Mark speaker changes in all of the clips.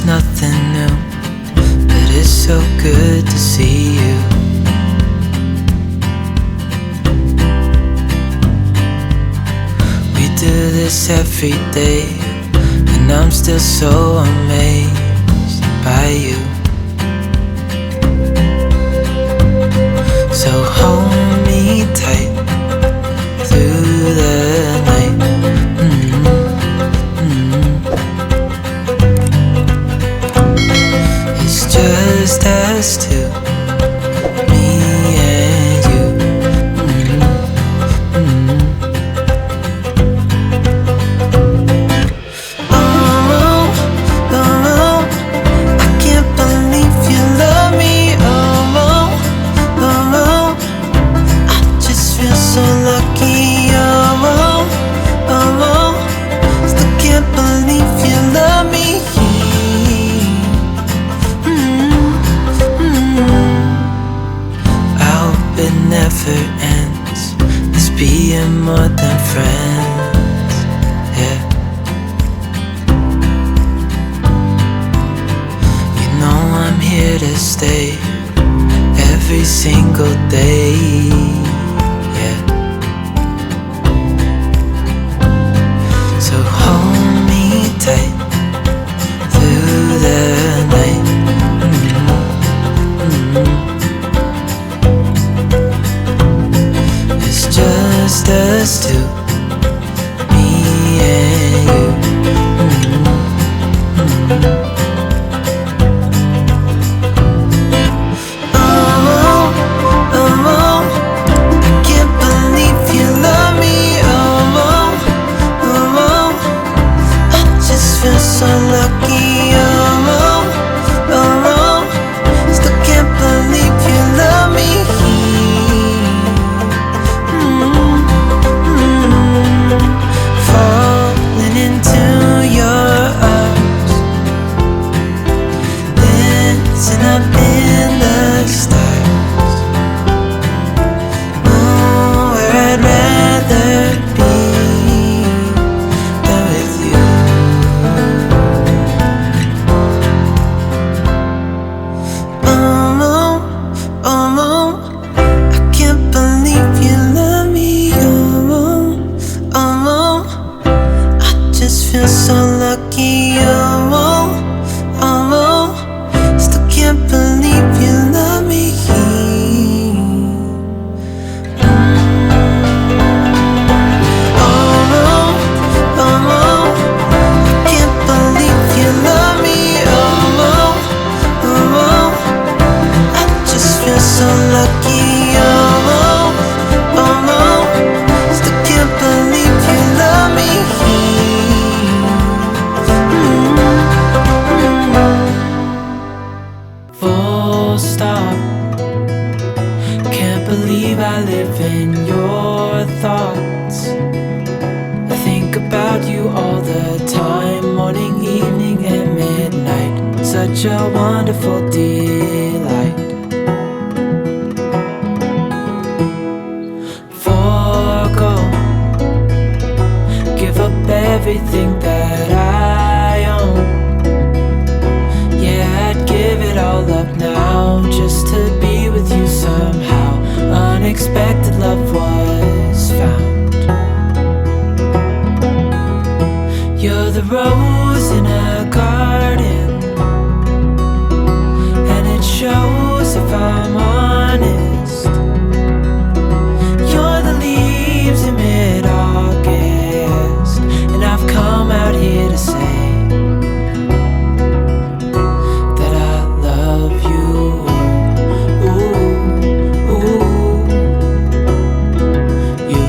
Speaker 1: nothing new, but it's so good to see you. We do this every day, and I'm still so amazed by you. So hold me tight through the night. It's just us two, me and you. Oh, oh, I can't believe you love me. Oh, oh, I just feel so lucky. Oh, oh, still can't believe you love me. I hope it never ends, this being more than friends, yeah. You know I'm here to stay every single day, yeah. So hold me tight through the night. It's just us two, me and you. Oh, oh, I can't believe you love me. Oh, oh, I just feel so lucky. Oh, oh, still can't believe you love me. Falling into your arms, dancing up in the stars. Oh, where I'd rather be than with you. Oh, I can't believe you love me. Oh, I just feel so lucky. Oh, still can't believe you love me. Oh, I can't believe you love me. Oh, I just feel so lucky. Oh, still can't believe you love me. Full stop. Can't believe I live in your thoughts. I think about you all the time, morning, evening, and midnight. Such a wonderful delight. Forgo, give up everything that I own. Yeah, I'd give it all up now just to be with you somehow. Unexpected love was found. You're the rose in a garden, and it shows if I'm honest. You're the leaves in mid-August, and I've come out here to say that I love you. Ooh, you,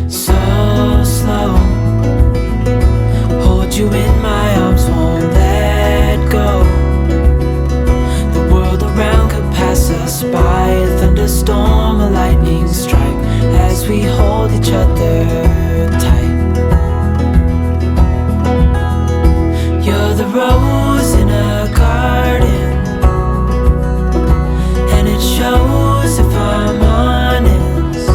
Speaker 1: so slow. Hold you in my arms, won't let go. The world around could pass us by, a thunderstorm, a lightning strike, as we hold each other tight. You're the rose in a garden, and it shows if I'm honest.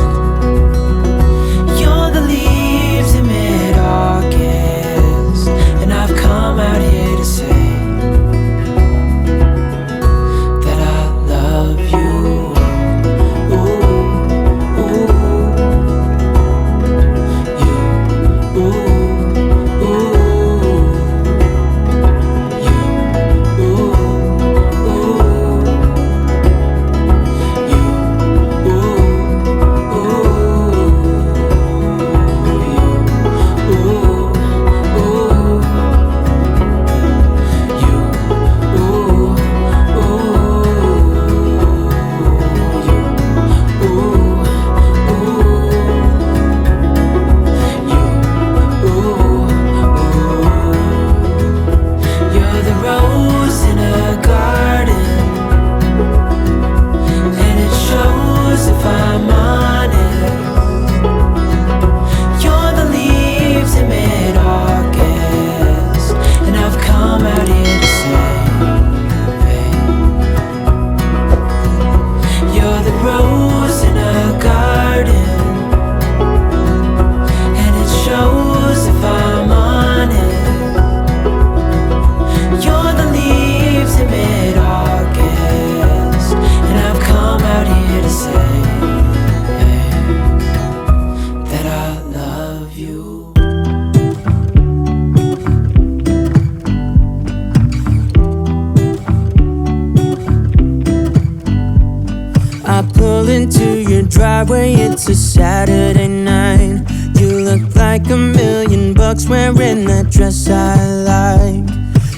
Speaker 2: driveway, it's a Saturday night. You look like $1,000,000 wearing that dress I like.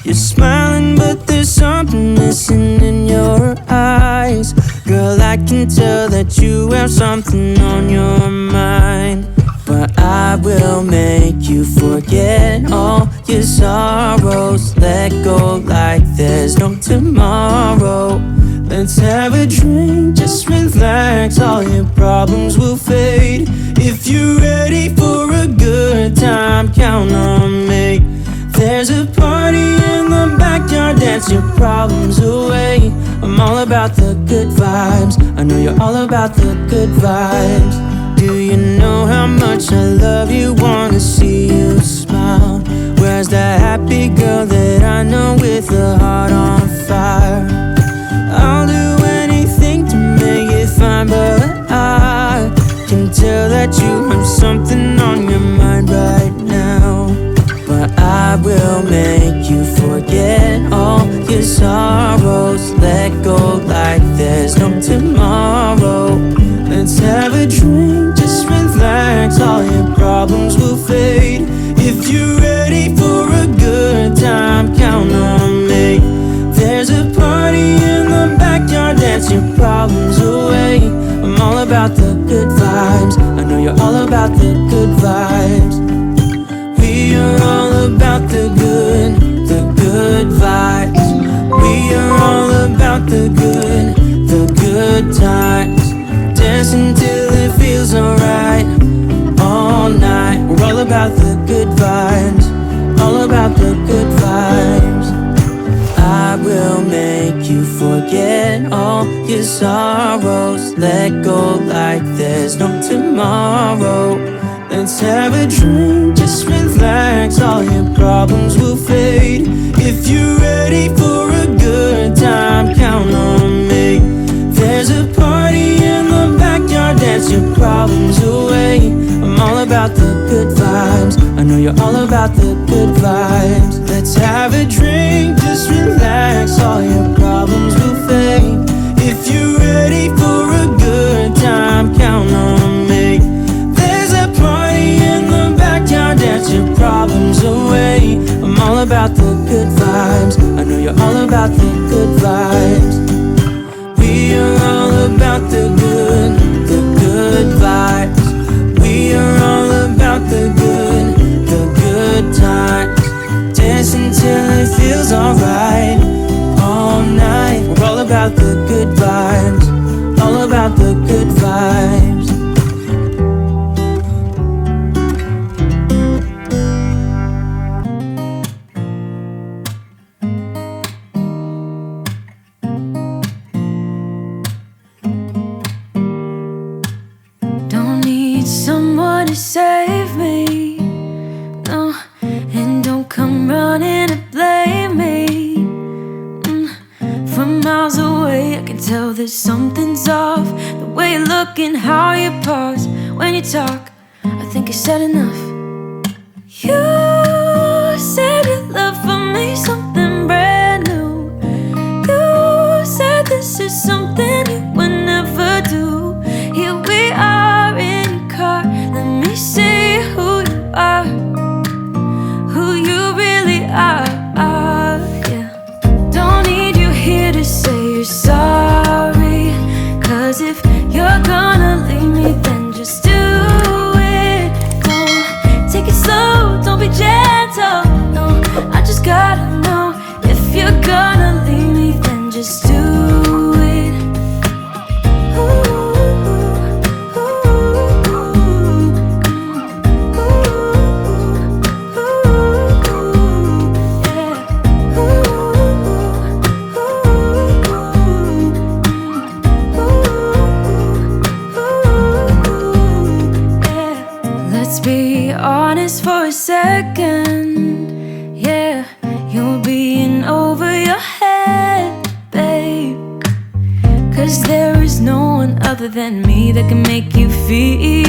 Speaker 2: You're smiling, but there's something missing in your eyes. Girl, I can tell that you have something on your mind. But I will make you forget all your sorrows. Let go like there's no tomorrow. Let's have a drink, just relax, all your problems will fade. If you're ready for a good time, count on me. There's a party in the backyard, dance your problems away. I'm all about the good vibes, I know you're all about the good vibes. Do you know how much I love you, wanna see you smile? Where's that happy girl that I know with a heart on fire? I'll do anything to make it fine, but I can tell that you have something on your mind right now. But I will make you forget all your sorrows. Let go like there's no tomorrow. Let's have a drink, just relax, all your problems will fade. If you're ready for a good time, count on me. There's a party in the backyard, dance your problems away. I'm all about the good vibes, I know you're all about the good vibes. We are all about the good vibes. We are all about the good times. Dancing till it feels alright, all night. We're all about the good vibes, all about the good vibes. I will make you forget all your sorrows. Let go like there's no tomorrow. Let's have a drink, just relax, all your problems will fade. If you're ready for a good time, count on me. There's a party in the backyard, dance your problems away. I'm all about the good vibes, I know you're all about the good vibes. Let's have a drink, just relax, all your problems will fade. If you're ready for a good time, count on me. There's a party in the backyard, dance your problems away. I'm all about the good vibes, I know you're all about the good vibes. We are all about the good vibes. We are all about the good times. Dancing till it feels alright, all night. We're all about the good vibes, all about the good vibes.
Speaker 1: Someone to save me, no, and don't come running to blame me. From miles away I can tell that something's off. The way you look and how you pause when you talk, I think I said enough. You said your love for me something brand new. You said this is something you would never do. Here we are in your car, let me see who you are, who you really are, yeah. Don't need you here to say you're sorry, 'cause if you're gonna leave me, then just do it. Don't take it slow, don't be gentle, no. I just gotta know, if you're gonna leave me, then just do it. Ooh. Let's be honest for a second, yeah. You're being over your head, babe, 'cause there is no one other than me that can make you feel